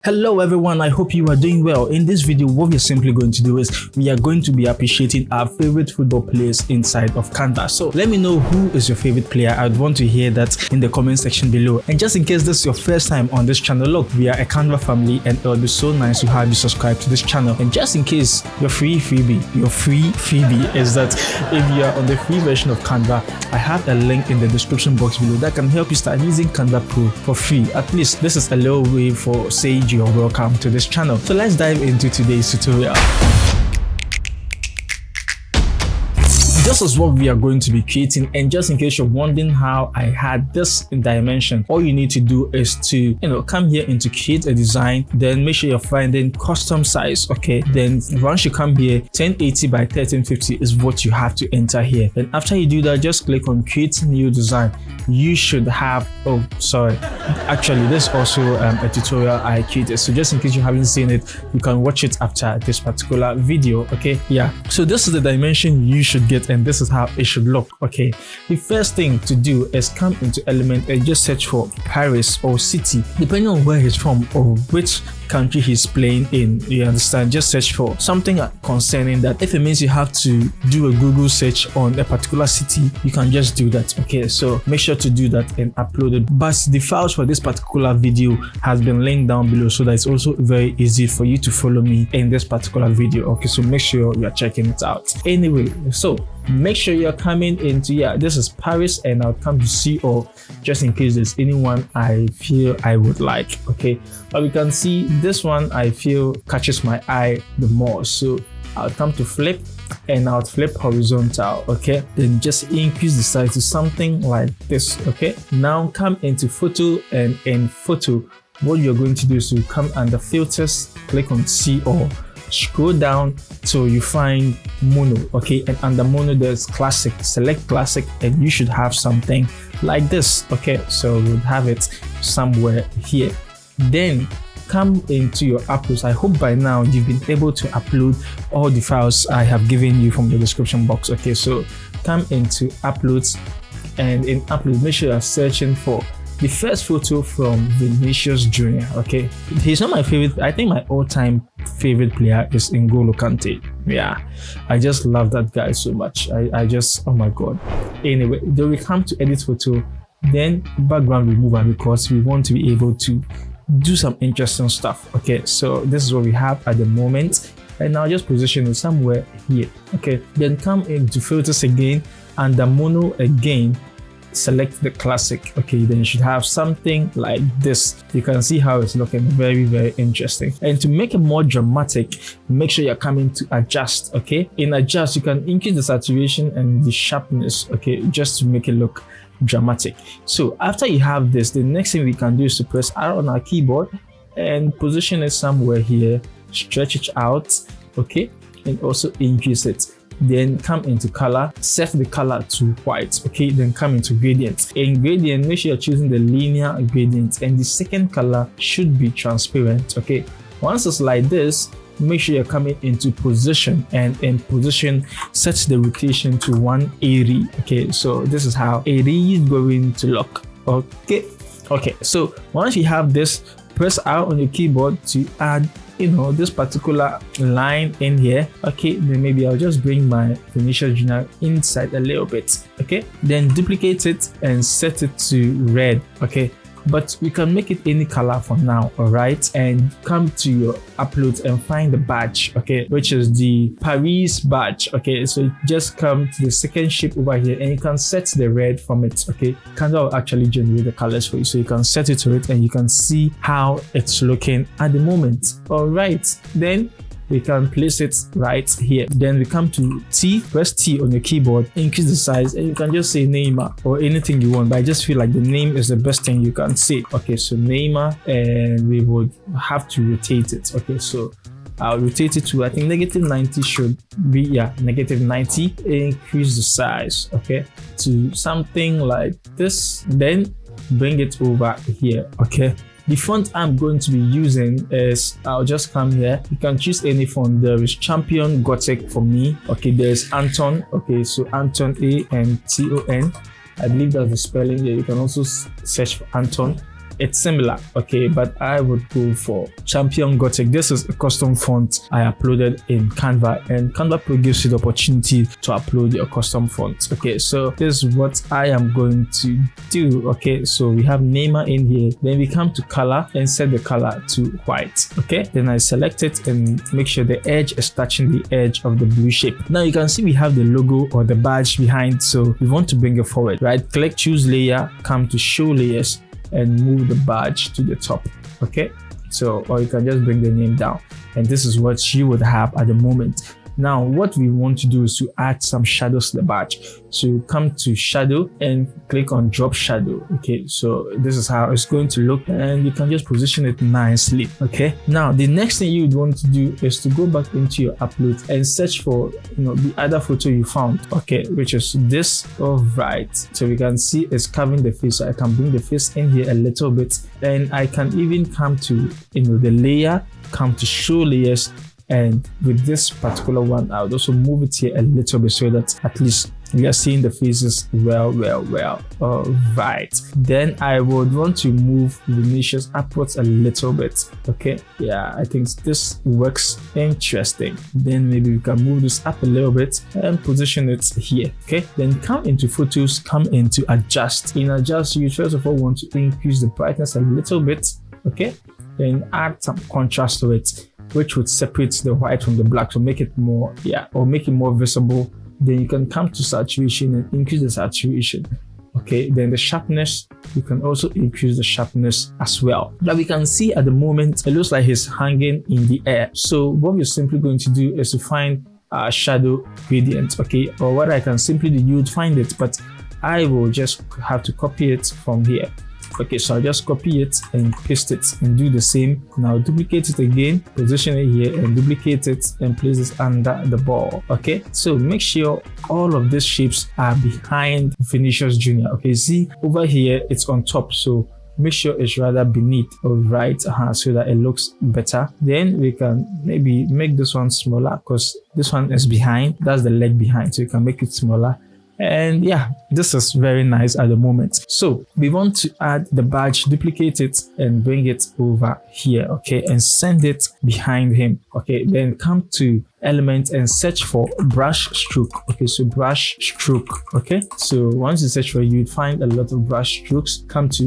Hello everyone, I hope you are doing well. In this video, what we're simply going to do is we are going to be appreciating our favorite football players inside of Canva. So let me know who is your favorite player. I'd want to hear that in the comment section below. And just in case this is your first time on this channel, look, we are a Canva family and it would be so nice to have you subscribe to this channel. And just in case your free freebie is that if you are on the free version of Canva, I have a link in the description box below that can help you start using Canva Pro for free. At least this is a little way for saying you're welcome to this channel. So let's dive into today's tutorial. This is what we are going to be creating, and just in case you're wondering how I had this dimension, all you need to do is to come here into create a design, then make sure you're finding custom size. Okay, then once you come here, 1080 by 1350 is what you have to enter here. And after you do that, just click on create new design. You should have actually this is also a tutorial I created, so just in case you haven't seen it, you can watch it after this particular video. Okay, yeah, so this is the dimension you should get, and this is how it should look. Okay, the first thing to do is come into element and just search for Paris or city, depending on where he's from or which country he's playing in. You understand? Just search for something concerning that. If it means you have to do a Google search on a particular city, you can just do that. Okay, so make sure to do that and upload it. But the files for this particular video has been linked down below, so that it's also very easy for you to follow me in this particular video. Okay, so make sure you are checking it out. Anyway, so make sure you're coming into, this is Paris, and I'll come to see, or just in case there's anyone I feel I would like. Okay, but we can see this one I feel catches my eye the more, so I'll come to flip and I'll flip horizontal. Okay, then just increase the size to something like this. Okay, now come into photo, and in photo what you're going to do is to come under filters, click on C, or scroll down till you find mono. Okay, and under mono there's classic. Select classic and you should have something like this. Okay, so we'll have it somewhere here. Then come into your uploads. I hope by now you've been able to upload all the files I have given you from the description box. Okay, so come into uploads, and in upload make sure you're searching for the first photo from Vinicius Jr. Okay, he's not my favorite. I think my all-time favorite player is N'Golo Kante. Yeah, I just love that guy so much. I just, oh my god. Anyway, then we come to edit photo, then background remover, because we want to be able to do some interesting stuff. Okay, so this is what we have at the moment, and now just position it somewhere here. Okay, then come into filters again, and the mono again, select the classic. Okay, then you should have something like this. You can see how it's looking very, very interesting. And to make it more dramatic, make sure you're coming to adjust. Okay, in adjust you can increase the saturation and the sharpness, okay, just to make it look dramatic. So after you have this, the next thing we can do is to press R on our keyboard and position it somewhere here, stretch it out, okay, and also increase it. Then come into color, set the color to white. Okay, then come into gradient. In gradient, make sure you're choosing the linear gradient, and the second color should be transparent. Okay, once it's like this, make sure you're coming into position, and in position set the rotation to 180. Okay, so this is how it is going to look. Okay, so once you have this, press R on your keyboard to add this particular line in here. Okay, then maybe I'll just bring my Vinicius Jr. inside a little bit. Okay, then duplicate it and set it to red. Okay, but we can make it any color for now. All right, and come to your uploads and find the badge, okay, which is the Paris badge. Okay, so just come to the second shape over here, and you can set the red from it. Okay, Canva will actually generate the colors for you, so you can set it to it and you can see how it's looking at the moment. All right, then we can place it right here. Then we come to T, press T on your keyboard, increase the size, and you can just say Neymar or anything you want, but I just feel like the name is the best thing you can say. Okay, so Neymar, and we would have to rotate it. Okay, so I'll rotate it to, I think -90 should be, -90. Increase the size, okay, to something like this, then bring it over here. Okay, the font I'm going to be using is, I'll just come here, you can choose any font. There is Champion Gothic for me. Okay, there's Anton. Okay, so Anton, A and T O N, I believe that's the spelling. Yeah, you can also search for Anton. it's similar, okay, but I would go for Champion Gothic. This is a custom font I uploaded in Canva, and Canva Pro gives you the opportunity to upload your custom fonts. Okay, so this is what I am going to do. Okay, so we have Neymar in here, then we come to color and set the color to white. Okay, then I select it and make sure the edge is touching the edge of the blue shape. Now you can see we have the logo or the badge behind, so we want to bring it forward. Right click, choose layer, come to show layers and move the badge to the top. Okay, so or you can just bring the name down, and this is what you would have at the moment. Now what we want to do is to add some shadows to the badge. So come to shadow and click on drop shadow. Okay, so this is how it's going to look, and you can just position it nicely. Okay, now the next thing you would want to do is to go back into your upload and search for the other photo you found, okay, which is this. All right, so we can see it's covering the face, so I can bring the face in here a little bit, and I can even come to the layer, come to show layers, and with this particular one I would also move it here a little bit so that at least we are seeing the faces well. All right, then I would want to move the niches upwards a little bit. Okay, yeah, I think this works interesting. Then maybe we can move this up a little bit and position it here. Okay, then come into photos, come into adjust. In adjust, you first of all want to increase the brightness a little bit. Okay, then add some contrast to it, which would separate the white from the black to make it more, or make it more visible. Then you can come to saturation and increase the saturation. Okay, then the sharpness, you can also increase the sharpness as well. Now we can see at the moment, it looks like he's hanging in the air. So what we're simply going to do is to find a shadow gradient, okay, or what I can simply do, you would find it, but I will just have to copy it from here. Okay, so I'll just copy it and paste it and do the same. Now duplicate it again, position it here and duplicate it and place it under the ball. Okay, so make sure all of these shapes are behind Vinicius Jr. Okay, see over here it's on top, so make sure it's rather beneath. All right, so that it looks better. Then we can maybe make this one smaller because this one is behind, that's the leg behind, so you can make it smaller. And yeah, this is very nice at the moment. So we want to add the badge, duplicate it and bring it over here, okay, and send it behind him. Okay, then come to element and search for brush stroke. Okay, so brush stroke. Okay, so once you search for it, you'd find a lot of brush strokes. Come to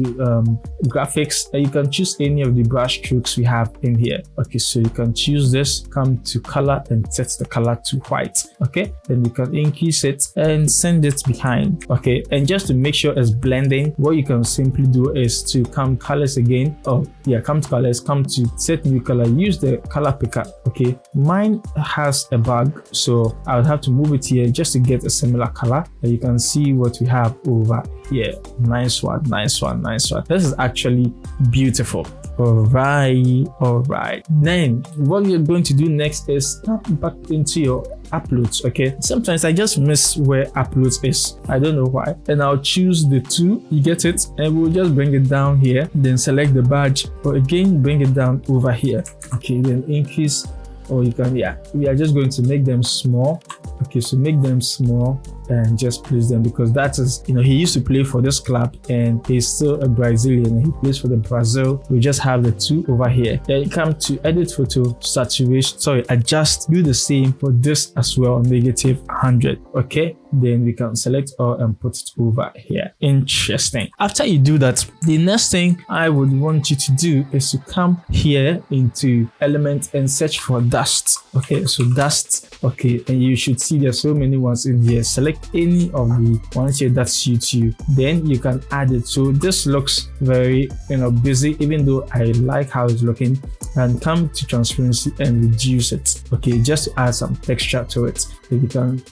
graphics, and you can choose any of the brush strokes we have in here. Okay, so you can choose this, come to color and set the color to white. Okay, then you can increase it and send it behind. Okay, and just to make sure it's blending, what you can simply do is to come colors again. Come to colors, come to set new color, use the color picker. Okay, mine has a bug, so I would have to move it here just to get a similar color, and you can see what we have over here. Nice one. This is actually beautiful. All right, then what you're going to do next is tap back into your uploads. Okay, sometimes I just miss where uploads is, I don't know why, and I'll choose the 2, you get it, and we'll just bring it down here, then select the badge, or again bring it down over here. Okay, then increase, or you can, we are just going to make them small. Okay, so make them small and just place them, because that is, he used to play for this club and he's still a Brazilian and he plays for the Brazil. We just have the 2 over here. Then you come to edit photo, saturation, adjust, do the same for this as well, -100. Okay, then we can select all and put it over here. Interesting. After you do that, the next thing I would want you to do is to come here into element and search for dust. Okay, so dust. Okay, and you should see there's so many ones in here. Select any of the ones here that suits you, then you can add it. So this looks very busy, even though I like how it's looking, and come to transparency and reduce it. Okay, just to add some texture to it. So you can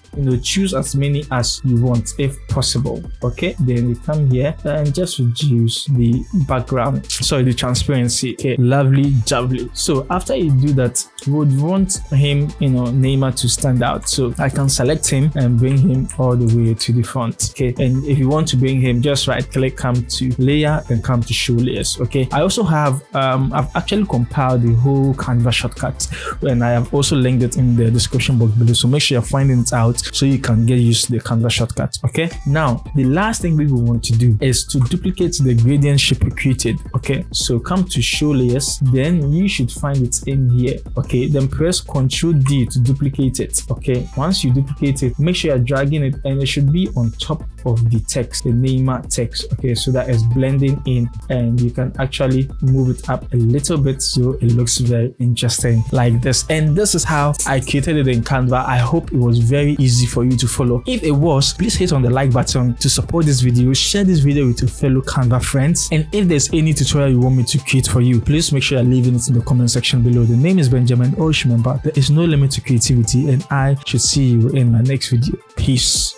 choose as many as you want if possible. Okay, then you come here and just reduce the background, the transparency. Okay, lovely jubbly. So after you do that, you would want him Neymar to stand out. So I can select him and bring him all the way to the front. Okay, and if you want to bring him, just right click, come to layer, then come to show layers. Okay, I also have I've actually compiled the whole Canva shortcut, and I have also linked it in the description box below, so make sure you're finding it out so you can get used to the Canva shortcut. Okay, now the last thing we will want to do is to duplicate the gradient shape we created. Okay, so come to show layers, then you should find it in here. Okay, then press Ctrl D to duplicate it. Okay, once you duplicate it, make sure you're dragging it, and it should be on top of the text, the Neymar text. Okay, so that is blending in, and you can actually move it up a little bit so it looks very interesting like this. And this is how I created it in Canva. I hope it was very easy for you to follow. If it was, please hit on the like button to support this video, share this video with your fellow Canva friends, and if there's any tutorial you want me to create for you, please make sure you're leaving it in the comment section below. The name is Benjamin. Always remember, there is no limit to creativity, and I should see you in my next video. Peace.